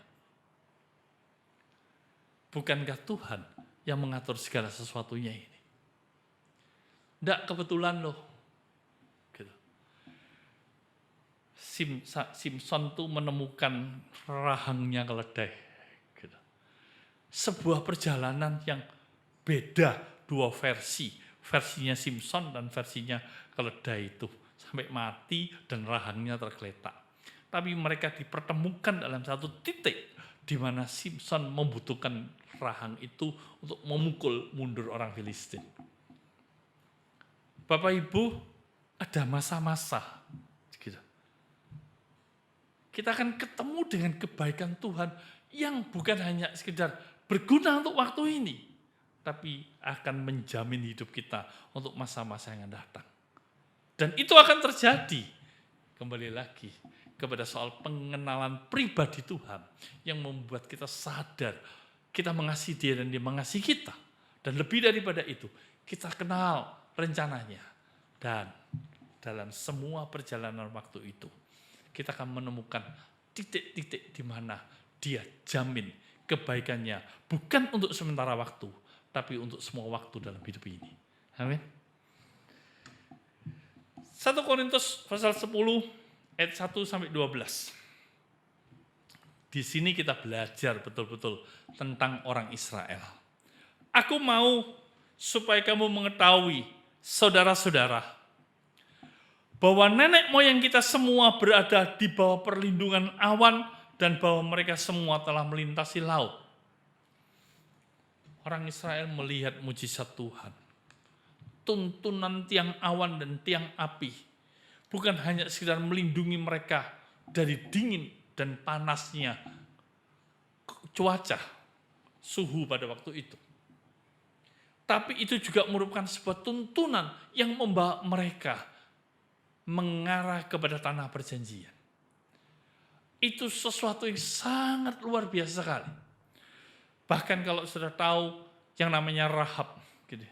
Speaker 2: Bukankah Tuhan yang mengatur segala sesuatunya ini? Tidak kebetulan loh. Gitu. Simpson tuh menemukan rahangnya keledai. Gitu. Sebuah perjalanan yang beda, dua versi. Versinya Simpson dan versinya keledai itu. Sampai mati dan rahangnya tergeletak. Tapi mereka dipertemukan dalam satu titik di mana Simpson membutuhkan rahang itu untuk memukul mundur orang Filistin. Bapak Ibu, ada masa-masa gitu. Kita akan ketemu dengan kebaikan Tuhan yang bukan hanya sekedar berguna untuk waktu ini, tapi akan menjamin hidup kita untuk masa-masa yang akan datang. Dan itu akan terjadi, kembali lagi, kepada soal pengenalan pribadi Tuhan yang membuat kita sadar kita mengasihi Dia dan Dia mengasihi kita. Dan lebih daripada itu, kita kenal rencananya. Dan dalam semua perjalanan waktu itu, kita akan menemukan titik-titik di mana Dia jamin kebaikannya bukan untuk sementara waktu, tapi untuk semua waktu dalam hidup ini. Amin. 1 Korintus pasal 10 ayat 1 sampai 12. Di sini kita belajar betul-betul tentang orang Israel. Aku mau supaya kamu mengetahui, saudara-saudara, bahwa nenek moyang kita semua berada di bawah perlindungan awan dan bahwa mereka semua telah melintasi laut. Orang Israel melihat mujizat Tuhan. Tuntunan tiang awan dan tiang api bukan hanya sekedar melindungi mereka dari dingin dan panasnya cuaca, suhu pada waktu itu. Tapi itu juga merupakan sebuah tuntunan yang membawa mereka mengarah kepada tanah perjanjian. Itu sesuatu yang sangat luar biasa sekali. Bahkan kalau sudah tahu yang namanya Rahab, gitu,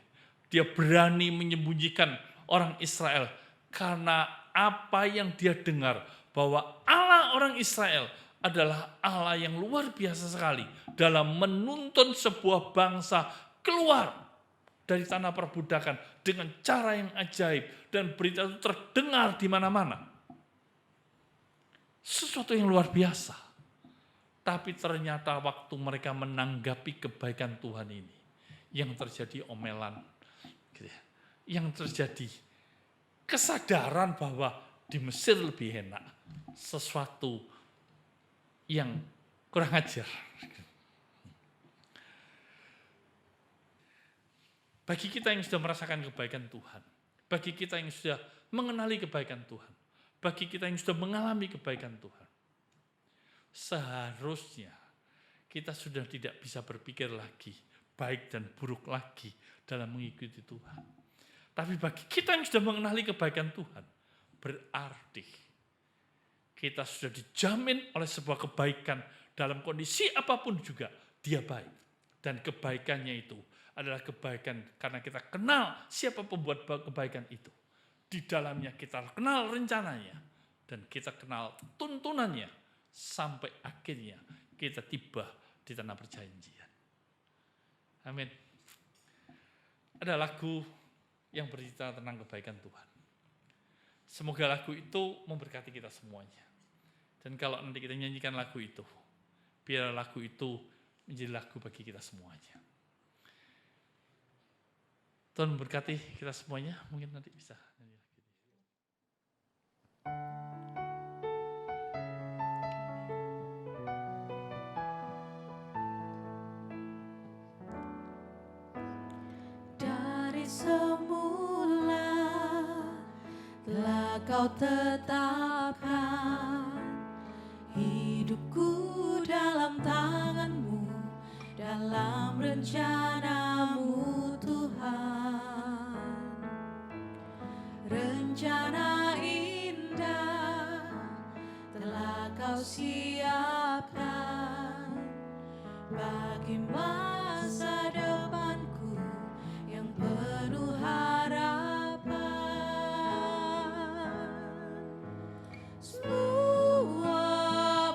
Speaker 2: dia berani menyembunyikan orang Israel karena apa yang dia dengar, bahwa Allah orang Israel adalah Allah yang luar biasa sekali dalam menuntun sebuah bangsa keluar dari tanah perbudakan dengan cara yang ajaib, dan berita itu terdengar di mana-mana. Sesuatu yang luar biasa. Tapi ternyata waktu mereka menanggapi kebaikan Tuhan ini, yang terjadi omelan, gitu ya, yang terjadi kesadaran bahwa di Mesir lebih enak, sesuatu yang kurang ajar. Bagi kita yang sudah merasakan kebaikan Tuhan, bagi kita yang sudah mengenali kebaikan Tuhan, bagi kita yang sudah mengalami kebaikan Tuhan, seharusnya kita sudah tidak bisa berpikir lagi baik dan buruk lagi dalam mengikuti Tuhan. Tapi bagi kita yang sudah mengenali kebaikan Tuhan, berarti kita sudah dijamin oleh sebuah kebaikan dalam kondisi apapun juga dia baik. Dan kebaikannya itu adalah kebaikan karena kita kenal siapa pembuat kebaikan itu. Di dalamnya kita kenal rencananya dan kita kenal tuntunannya sampai akhirnya kita tiba di tanah perjanjian. Amin. Ada lagu yang bercerita tentang kebaikan Tuhan. Semoga lagu itu memberkati kita semuanya. Dan kalau nanti kita nyanyikan lagu itu, biar lagu itu menjadi lagu bagi kita semuanya. Tuhan memberkati kita semuanya, mungkin nanti bisa nyanyi lagi.
Speaker 1: Dari semula telah Kau tetapkan hidupku dalam tangan-Mu, dalam rencana-Mu Tuhan. Rencana indah telah Kau siapkan bagi masa depanku yang penuh harapan. Semua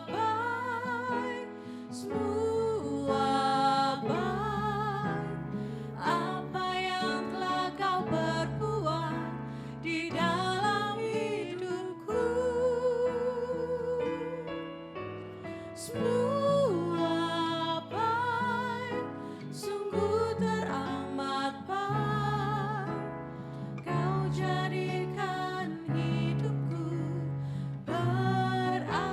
Speaker 1: baik, semua baik, apa yang telah Kau perbuat di dalam hidupku. Semua baik, sungguh teramat baik, Kau jadikan hidupku berarti.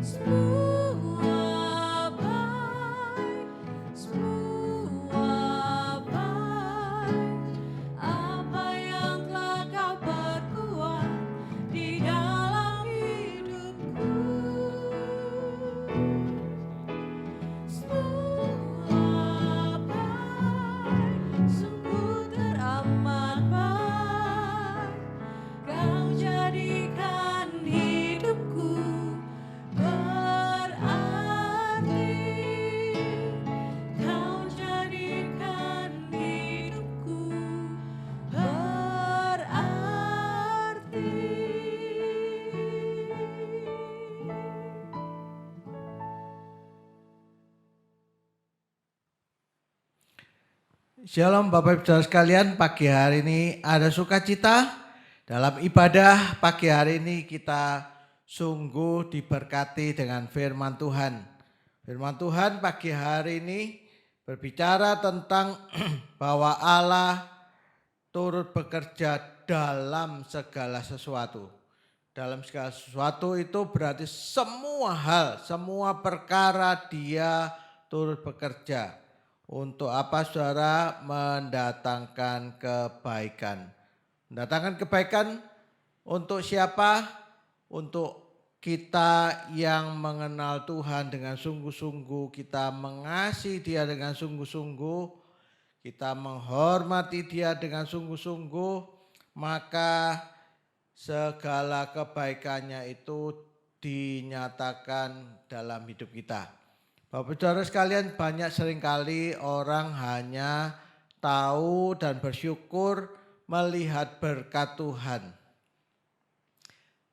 Speaker 1: Semua baik, semua baik, apa yang telah Kau perbuat di dalam hidupku. Semua baik, sungguh teramat baik, Kau jadikan hidupku berarti. Kau jadikan hidupku berarti.
Speaker 3: Shalom Bapak Ibu Saudara sekalian, pagi hari ini ada sukacita Dalam ibadah pagi hari ini kita sungguh diberkati dengan firman Tuhan. Firman Tuhan pagi hari ini berbicara tentang bahwa Allah turut bekerja dalam segala sesuatu. Dalam segala sesuatu itu berarti semua hal, semua perkara Dia turut bekerja. Untuk apa saudara? Mendatangkan kebaikan. Mendatangkan kebaikan untuk siapa? Untuk kita yang mengenal Tuhan dengan sungguh-sungguh, kita mengasihi Dia dengan sungguh-sungguh, kita menghormati Dia dengan sungguh-sungguh, maka segala kebaikannya itu dinyatakan dalam hidup kita. Bapak saudara sekalian, banyak seringkali orang hanya tahu dan bersyukur melihat berkat Tuhan.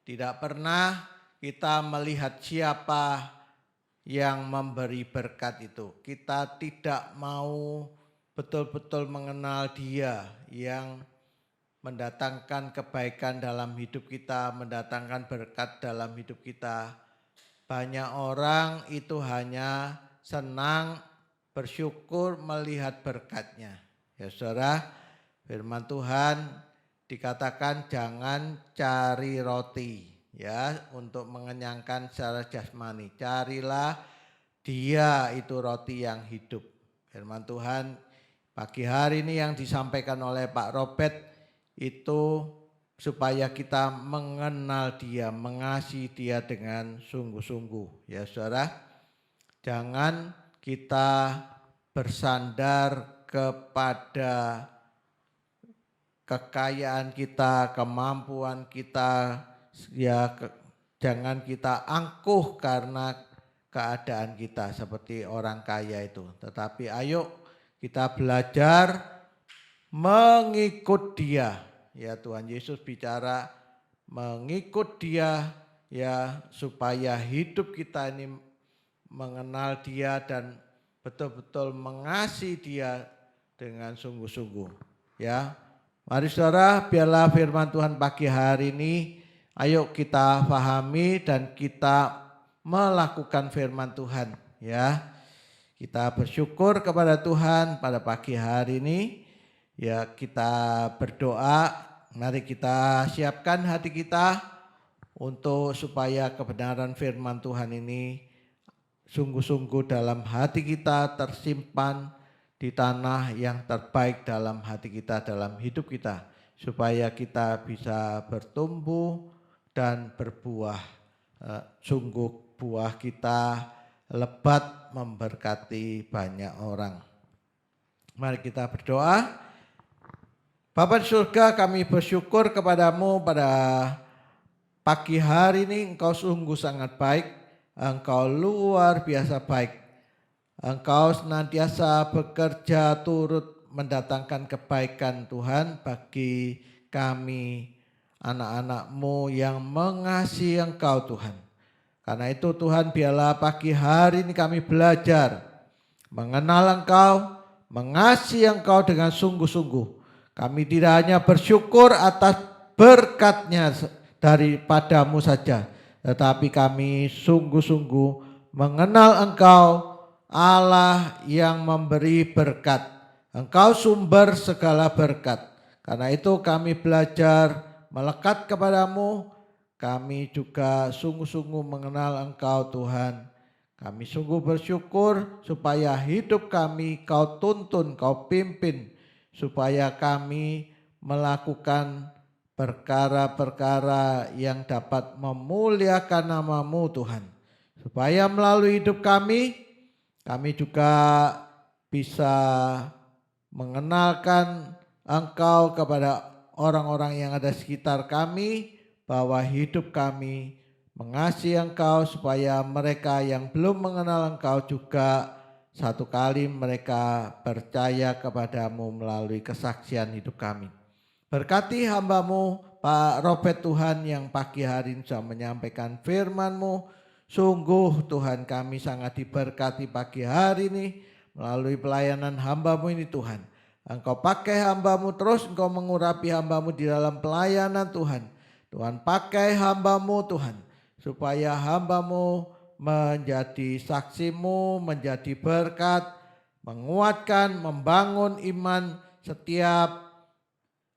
Speaker 3: Tidak pernah kita melihat siapa yang memberi berkat itu. Kita tidak mau betul-betul mengenal Dia yang mendatangkan kebaikan dalam hidup kita, mendatangkan berkat dalam hidup kita. Banyak orang itu hanya senang bersyukur melihat berkatnya. Ya saudara, firman Tuhan dikatakan jangan cari roti ya untuk mengenyangkan secara jasmani. Carilah Dia itu roti yang hidup. Firman Tuhan pagi hari ini yang disampaikan oleh Pak Robert itu supaya kita mengenal Dia, mengasihi Dia dengan sungguh-sungguh. Ya saudara, jangan kita bersandar kepada kekayaan kita, kemampuan kita, ya jangan kita angkuh karena keadaan kita seperti orang kaya itu. Tetapi ayo kita belajar mengikut Dia. Ya Tuhan Yesus bicara mengikut Dia ya supaya hidup kita ini mengenal Dia dan betul-betul mengasihi Dia dengan sungguh-sungguh. Ya, mari saudara, biarlah firman Tuhan pagi hari ini, ayo kita pahami dan kita melakukan firman Tuhan. Ya, kita bersyukur kepada Tuhan pada pagi hari ini. Ya, kita berdoa, mari kita siapkan hati kita untuk supaya kebenaran firman Tuhan ini sungguh-sungguh dalam hati kita tersimpan di tanah yang terbaik dalam hati kita, dalam hidup kita, supaya kita bisa bertumbuh dan berbuah. Sungguh buah kita lebat memberkati banyak orang. Mari kita berdoa. Bapa di surga, kami bersyukur kepadamu pada pagi hari ini. Engkau sungguh sangat baik, Engkau luar biasa baik. Engkau senantiasa bekerja turut mendatangkan kebaikan Tuhan bagi kami anak-anak-Mu yang mengasihi Engkau Tuhan. Karena itu Tuhan, biarlah pagi hari ini kami belajar mengenal Engkau, mengasihi Engkau dengan sungguh-sungguh. Kami tidak hanya bersyukur atas berkat-Nya daripadamu saja, tetapi kami sungguh-sungguh mengenal Engkau, Allah yang memberi berkat. Engkau sumber segala berkat. Karena itu kami belajar melekat kepadamu. Kami juga sungguh-sungguh mengenal Engkau Tuhan. Kami sungguh bersyukur supaya hidup kami Kau tuntun, Kau pimpin, supaya kami melakukan perkara-perkara yang dapat memuliakan nama-Mu Tuhan. Supaya melalui hidup kami juga bisa mengenalkan Engkau kepada orang-orang yang ada sekitar kami, bahwa hidup kami mengasihi Engkau, supaya mereka yang belum mengenal Engkau juga satu kali mereka percaya kepadamu melalui kesaksian hidup kami. Berkati hamba-Mu Pak Robert Tuhan yang pagi hari ini sudah menyampaikan firman-Mu. Sungguh Tuhan, kami sangat diberkati pagi hari ini melalui pelayanan hamba-Mu ini Tuhan. Engkau pakai hamba-Mu terus, Engkau mengurapi hamba-Mu di dalam pelayanan Tuhan. Tuhan pakai hamba-Mu Tuhan, supaya hamba-Mu menjadi saksi-Mu, menjadi berkat, menguatkan, membangun iman setiap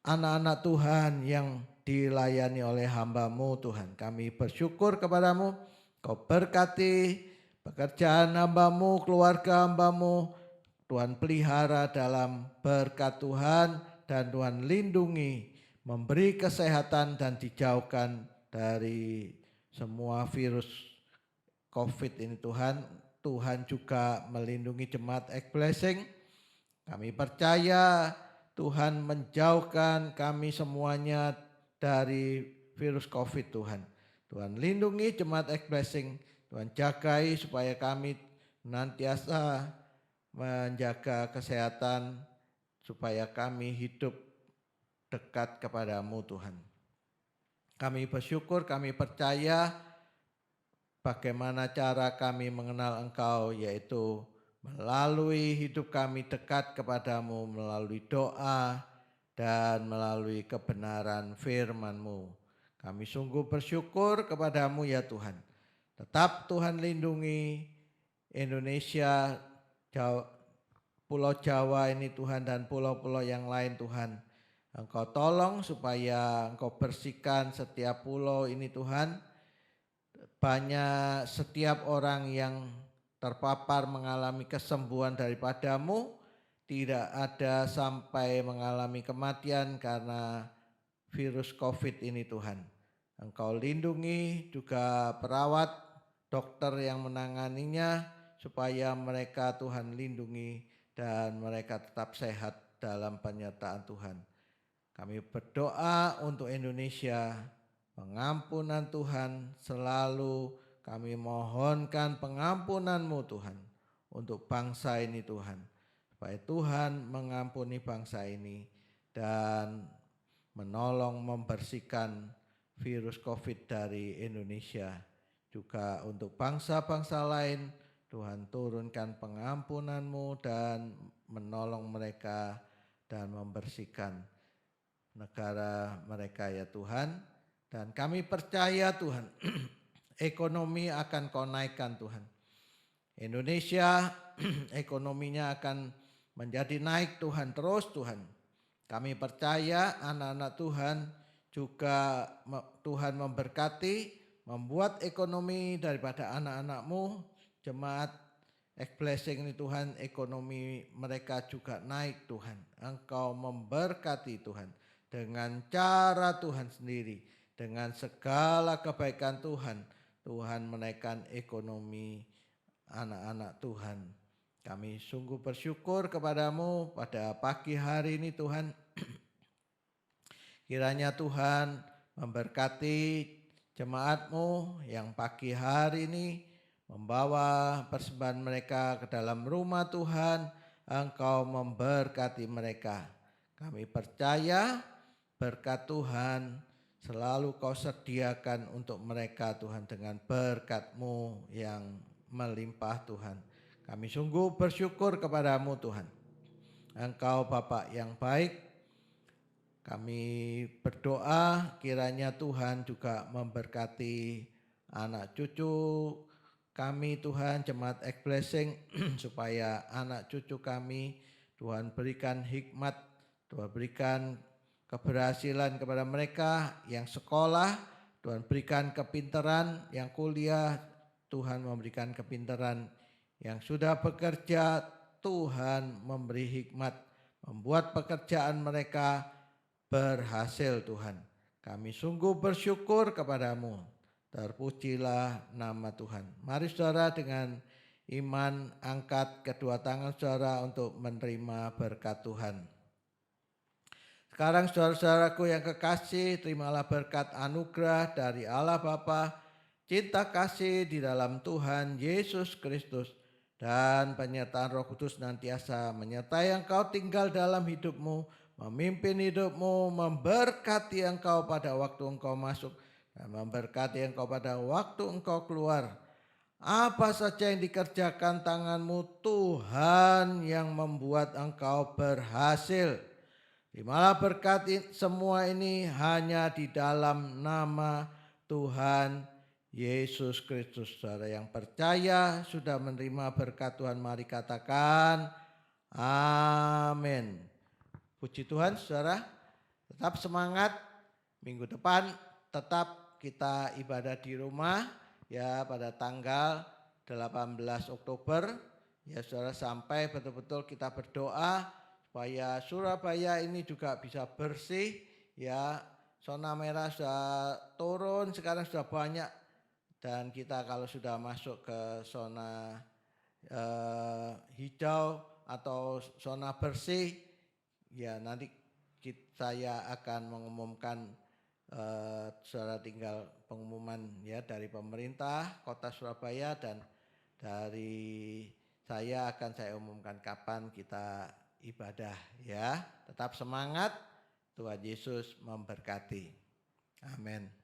Speaker 3: anak-anak Tuhan yang dilayani oleh hamba-Mu Tuhan. Kami bersyukur kepada-Mu, Kau berkati pekerjaan hamba-Mu, keluarga hamba-Mu. Tuhan pelihara dalam berkat Tuhan, dan Tuhan lindungi, memberi kesehatan dan dijauhkan dari semua virus COVID ini Tuhan. Tuhan juga melindungi jemaat X-Blessing. Kami percaya Tuhan menjauhkan kami semuanya dari virus COVID Tuhan. Tuhan lindungi jemaat X-Blessing. Tuhan jagai supaya kami senantiasa menjaga kesehatan, supaya kami hidup dekat kepada-Mu Tuhan. Kami bersyukur, kami percaya bagaimana cara kami mengenal Engkau, yaitu melalui hidup kami dekat kepada-Mu, melalui doa dan melalui kebenaran firman-Mu. Kami sungguh bersyukur kepada-Mu ya Tuhan. Tetap Tuhan lindungi Indonesia, Pulau Jawa ini Tuhan, dan pulau-pulau yang lain Tuhan. Engkau tolong supaya Engkau bersihkan setiap pulau ini Tuhan. Banyak setiap orang yang terpapar mengalami kesembuhan daripada-Mu, tidak ada sampai mengalami kematian karena virus COVID ini Tuhan. Engkau lindungi juga perawat, dokter yang menanganinya, supaya mereka Tuhan lindungi dan mereka tetap sehat dalam penyertaan Tuhan. Kami berdoa untuk Indonesia, pengampunan Tuhan selalu kami mohonkan pengampunan-Mu Tuhan untuk bangsa ini Tuhan. Supaya Tuhan mengampuni bangsa ini dan menolong membersihkan virus COVID dari Indonesia. Juga untuk bangsa-bangsa lain, Tuhan turunkan pengampunan-Mu dan menolong mereka dan membersihkan negara mereka ya Tuhan. Dan kami percaya Tuhan, ekonomi akan Kau naikkan Tuhan. Indonesia ekonominya akan menjadi naik Tuhan, terus Tuhan. Kami percaya anak-anak Tuhan juga Tuhan memberkati, membuat ekonomi daripada anak-anak-Mu, jemaat X-Blessing ini Tuhan, ekonomi mereka juga naik Tuhan. Engkau memberkati Tuhan dengan cara Tuhan sendiri, dengan segala kebaikan Tuhan. Tuhan menaikkan ekonomi anak-anak Tuhan. Kami sungguh bersyukur kepada-Mu pada pagi hari ini Tuhan. Kiranya Tuhan memberkati jemaat-Mu yang pagi hari ini membawa persembahan mereka ke dalam rumah Tuhan. Engkau memberkati mereka. Kami percaya berkat Tuhan selalu Kau sediakan untuk mereka Tuhan, dengan berkat-Mu yang melimpah Tuhan. Kami sungguh bersyukur kepada-Mu Tuhan. Engkau Bapa yang baik. Kami berdoa kiranya Tuhan juga memberkati anak cucu kami Tuhan, jemaat X-Blessing, supaya anak cucu kami Tuhan berikan hikmat, Tuhan berikan keberhasilan kepada mereka yang sekolah, Tuhan berikan kepintaran, yang kuliah Tuhan memberikan kepintaran, yang sudah bekerja Tuhan memberi hikmat, membuat pekerjaan mereka berhasil Tuhan. Kami sungguh bersyukur kepada-Mu. Terpujilah nama Tuhan. Mari saudara dengan iman angkat kedua tangan saudara untuk menerima berkat Tuhan. Sekarang saudara-saudaraku yang kekasih, terimalah berkat anugerah dari Allah Bapa, cinta kasih di dalam Tuhan Yesus Kristus, dan penyertaan Roh Kudus nantiasa menyertai engkau tinggal dalam hidupmu, memimpin hidupmu, memberkati engkau pada waktu engkau masuk, dan memberkati engkau pada waktu engkau keluar. Apa saja yang dikerjakan tanganmu, Tuhan yang membuat engkau berhasil. Terimalah berkat semua ini hanya di dalam nama Tuhan Yesus Kristus. Saudara yang percaya sudah menerima berkat Tuhan, mari katakan amin. Puji Tuhan saudara, tetap semangat. Minggu depan tetap kita ibadah di rumah ya pada tanggal 18 Oktober. Ya saudara, sampai betul-betul kita berdoa supaya Surabaya ini juga bisa bersih ya. Zona merah sudah turun, sekarang sudah banyak, dan kita kalau sudah masuk ke zona hijau atau zona bersih ya, nanti saya akan mengumumkan, saudara tinggal pengumuman ya dari pemerintah Kota Surabaya, dan dari saya akan saya umumkan kapan kita ibadah ya. Tetap semangat, Tuhan Yesus memberkati. Amin.